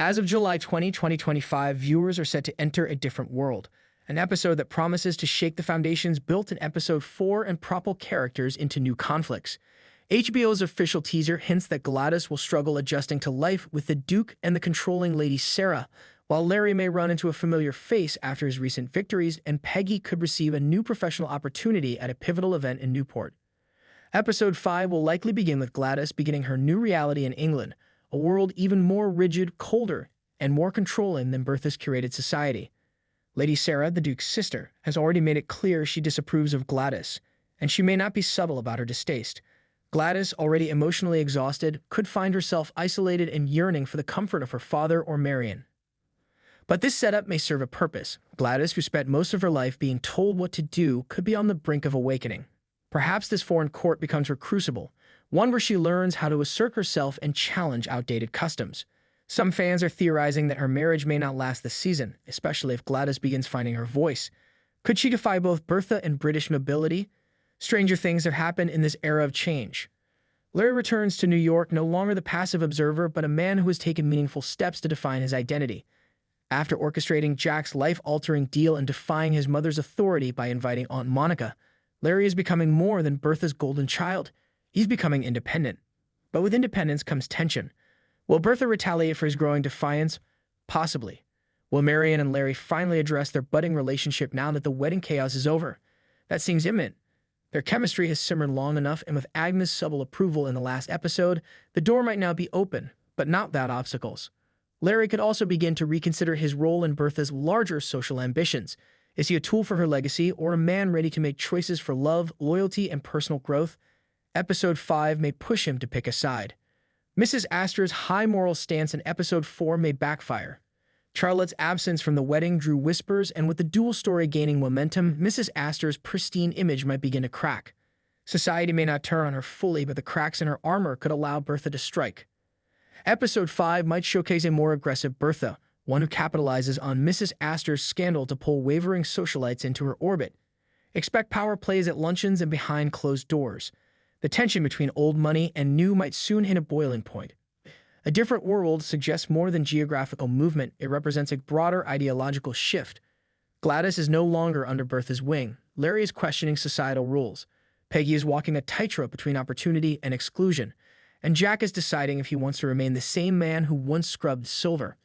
As of July 2025, viewers are set to enter a different world, an episode that promises to shake the foundations built in Episode 4 and propel characters into new conflicts. HBO's official teaser hints that Gladys will struggle adjusting to life with the Duke and the controlling Lady Sarah, while Larry may run into a familiar face after his recent victories, and Peggy could receive a new professional opportunity at a pivotal event in Newport. Episode 5 will likely begin with Gladys beginning her new reality in England, a world even more rigid, colder, and more controlling than Bertha's curated society. Lady Sarah, the Duke's sister, has already made it clear she disapproves of Gladys, and she may not be subtle about her distaste. Gladys, already emotionally exhausted, could find herself isolated and yearning for the comfort of her father or Marion. But this setup may serve a purpose. Gladys, who spent most of her life being told what to do, could be on the brink of awakening. Perhaps this foreign court becomes her crucible, one where she learns how to assert herself and challenge outdated customs. Some fans are theorizing that her marriage may not last this season, especially if Gladys begins finding her voice. Could she defy both Bertha and British nobility? Stranger things have happened in this era of change. Larry returns to New York, no longer the passive observer, but a man who has taken meaningful steps to define his identity. After orchestrating Jack's life-altering deal and defying his mother's authority by inviting Aunt Monica, Larry is becoming more than Bertha's golden child. He's becoming independent. But with independence comes tension. Will Bertha retaliate for his growing defiance? Possibly. Will Marion and Larry finally address their budding relationship now that the wedding chaos is over? That seems imminent. Their chemistry has simmered long enough, and with Agnes' subtle approval in the last episode, the door might now be open, but not without obstacles. Larry could also begin to reconsider his role in Bertha's larger social ambitions. Is he a tool for her legacy, or a man ready to make choices for love, loyalty, and personal growth? Episode 5 may push him to pick a side. Mrs. Astor's high moral stance in Episode 4 may backfire. Charlotte's absence from the wedding drew whispers, and with the dual story gaining momentum, Mrs. Astor's pristine image might begin to crack. Society may not turn on her fully, but the cracks in her armor could allow Bertha to strike. Episode 5 might showcase a more aggressive Bertha, one who capitalizes on Mrs. Astor's scandal to pull wavering socialites into her orbit. Expect power plays at luncheons and behind closed doors. The tension between old money and new might soon hit a boiling point. A different world suggests more than geographical movement. It represents a broader ideological shift. Gladys is no longer under Bertha's wing. Larry is questioning societal rules. Peggy is walking a tightrope between opportunity and exclusion. And Jack is deciding if he wants to remain the same man who once scrubbed silver.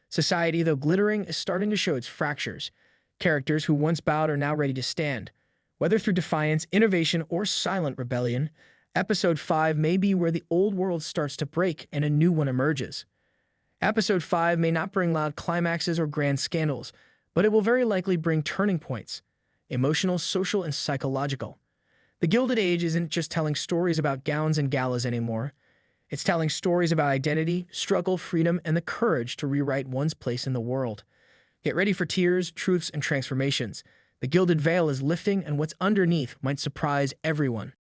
Society, though glittering, is starting to show its fractures. Characters who once bowed are now ready to stand. Whether through defiance, innovation, or silent rebellion, Episode 5 may be where the old world starts to break and a new one emerges. Episode 5 may not bring loud climaxes or grand scandals, but it will very likely bring turning points. Emotional, social, and psychological. The Gilded Age isn't just telling stories about gowns and galas anymore. It's telling stories about identity, struggle, freedom, and the courage to rewrite one's place in the world. Get ready for tears, truths, and transformations. The Gilded Veil is lifting, and what's underneath might surprise everyone.